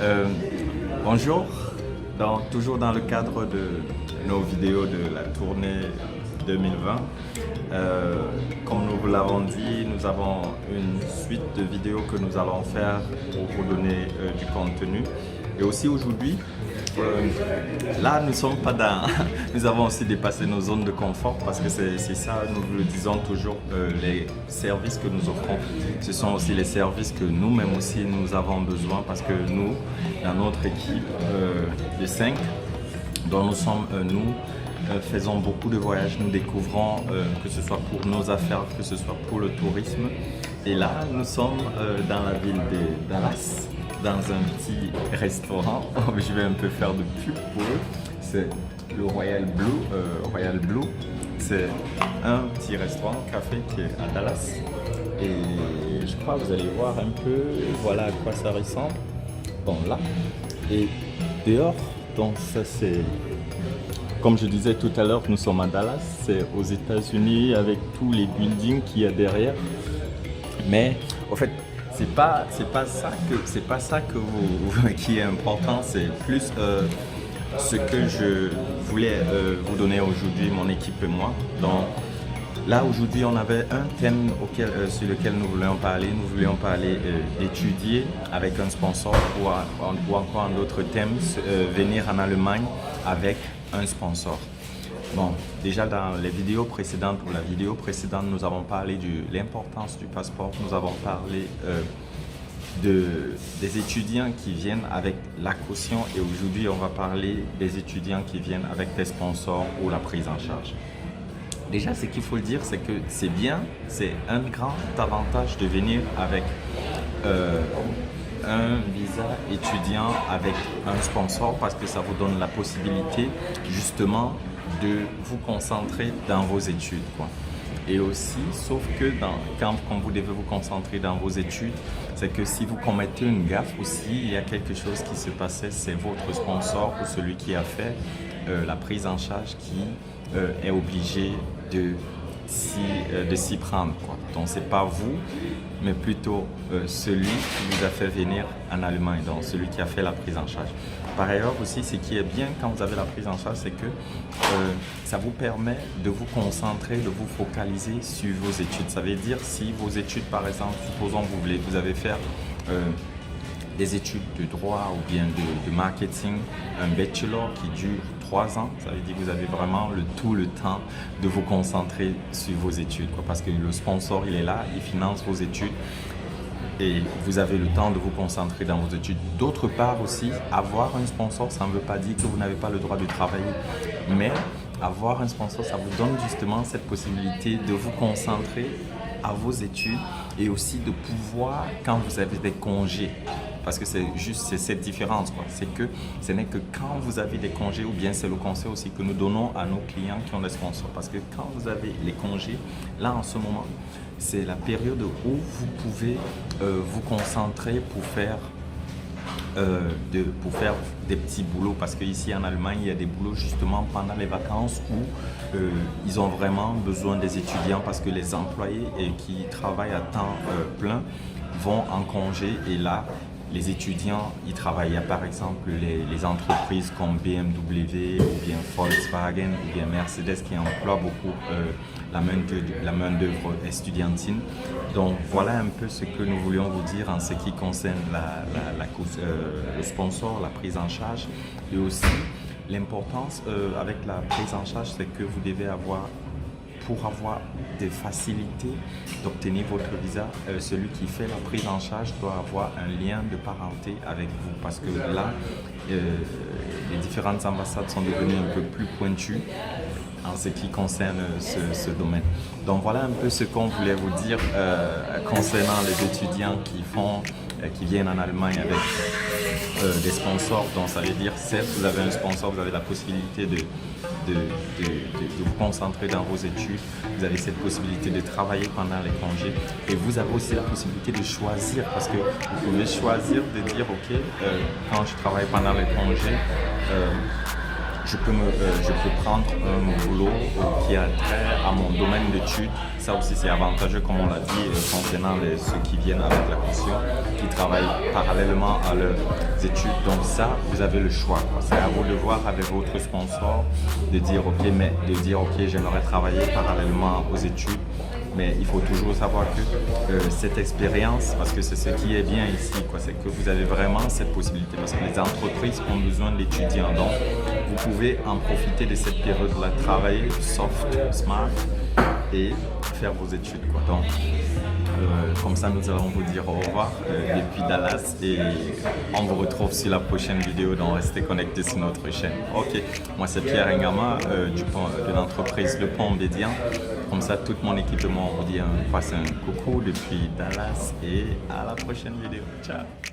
Euh, Bonjour, toujours dans le cadre de nos vidéos de la tournée 2020. Comme nous vous l'avons dit, nous avons une suite de vidéos que nous allons faire pour vous donner du contenu. Et aussi aujourd'hui, là nous sommes pas dans... nous avons aussi dépassé nos zones de confort parce que c'est ça, nous le disons toujours, les services que nous offrons, ce sont aussi les services que nous-mêmes aussi nous avons besoin parce que nous, dans notre équipe de 5, dont nous sommes nous, faisons beaucoup de voyages, nous découvrons que ce soit pour nos affaires, que ce soit pour le tourisme. Et là, nous sommes dans la ville de Dallas, dans un petit restaurant. Je vais un peu faire de pub pour eux. C'est le Royal Blue. C'est un petit restaurant, café qui est à Dallas. Et je crois que vous allez voir un peu, voilà à quoi ça ressemble. Bon, là. Et dehors, donc ça c'est... Comme je disais tout à l'heure, nous sommes à Dallas, c'est aux États-Unis avec tous les buildings qu'il y a derrière. Mais en fait, c'est pas ça qui est important, c'est plus ce que je voulais vous donner aujourd'hui, mon équipe et moi. Donc là aujourd'hui, on avait un thème sur lequel nous voulions parler. Nous voulions parler d'étudier avec un sponsor ou encore un autre thème, venir en Allemagne avec un sponsor. Bon, déjà dans les vidéos précédentes, ou la vidéo précédente, nous avons parlé de l'importance du passeport. Nous avons parlé des étudiants qui viennent avec la caution et aujourd'hui on va parler des étudiants qui viennent avec des sponsors ou la prise en charge. Déjà, ce qu'il faut le dire, c'est que c'est bien, c'est un grand avantage de venir avec un visa étudiant avec un sponsor parce que ça vous donne la possibilité justement de vous concentrer dans vos études, quoi. Et aussi, sauf que quand vous devez vous concentrer dans vos études, c'est que si vous commettez une gaffe aussi, il y a quelque chose qui se passait, c'est votre sponsor ou celui qui a fait la prise en charge qui est obligé de s'y prendre, quoi. Donc c'est pas vous, mais plutôt celui qui vous a fait venir en Allemagne, donc celui qui a fait la prise en charge. Par ailleurs aussi, ce qui est bien quand vous avez la prise en charge, c'est que ça vous permet de vous concentrer, de vous focaliser sur vos études. Ça veut dire si vos études, par exemple, supposons que vous avez faire des études de droit ou bien de marketing, un bachelor qui dure 3 ans, ça veut dire que vous avez vraiment tout le temps de vous concentrer sur vos études, quoi, parce que le sponsor, il est là, il finance vos études et vous avez le temps de vous concentrer dans vos études. D'autre part aussi, avoir un sponsor, ça ne veut pas dire que vous n'avez pas le droit de travailler, mais avoir un sponsor, ça vous donne justement cette possibilité de vous concentrer à vos études et aussi de pouvoir, quand vous avez des congés, parce que c'est cette différence, quoi. C'est que ce n'est que quand vous avez des congés, ou bien c'est le conseil aussi que nous donnons à nos clients qui ont des sponsors, parce que quand vous avez les congés, là en ce moment, c'est la période où vous pouvez vous concentrer pour faire des petits boulots, parce qu'ici en Allemagne, il y a des boulots justement pendant les vacances où ils ont vraiment besoin des étudiants parce que les employés qui travaillent à temps plein vont en congé et là, les étudiants, ils travaillent. Il y a par exemple les entreprises comme BMW ou bien Volkswagen ou bien Mercedes qui emploient beaucoup la main-d'œuvre estudiantine. Donc voilà un peu ce que nous voulions vous dire en ce qui concerne le sponsor, la prise en charge et aussi l'importance avec la prise en charge, c'est que vous devez pour avoir des facilités d'obtenir votre visa, celui qui fait la prise en charge doit avoir un lien de parenté avec vous parce que là, les différentes ambassades sont devenues un peu plus pointues en ce qui concerne ce domaine. Donc voilà un peu ce qu'on voulait vous dire concernant les étudiants qui viennent en Allemagne avec des sponsors. Donc ça veut dire, certes, vous avez un sponsor, vous avez la possibilité de vous concentrer dans vos études, vous avez cette possibilité de travailler pendant les congés et vous avez aussi la possibilité de choisir parce que vous pouvez choisir de dire ok, quand je travaille pendant les congés, je peux prendre un boulot qui a trait à mon domaine d'études. Ça aussi c'est avantageux, comme on l'a dit, concernant ceux qui viennent avec la caution, qui travaillent parallèlement à leurs études. Donc ça, vous avez le choix. C'est à vous de voir avec votre sponsor, de dire ok, j'aimerais travailler parallèlement aux études. Mais il faut toujours savoir que cette expérience, parce que c'est ce qui est bien ici, c'est que vous avez vraiment cette possibilité, parce que les entreprises ont besoin d'étudiants. Donc, vous pouvez en profiter de cette période-là, travailler soft, smart et faire vos études. Donc, comme ça, nous allons vous dire au revoir depuis Dallas et on vous retrouve sur la prochaine vidéo. Donc, restez connectés sur notre chaîne. Ok, moi c'est Pierre Ngama de l'entreprise Le Pont Bédian. Comme ça, toute mon équipe de moi, on vous dit passe un coucou depuis Dallas et à la prochaine vidéo. Ciao!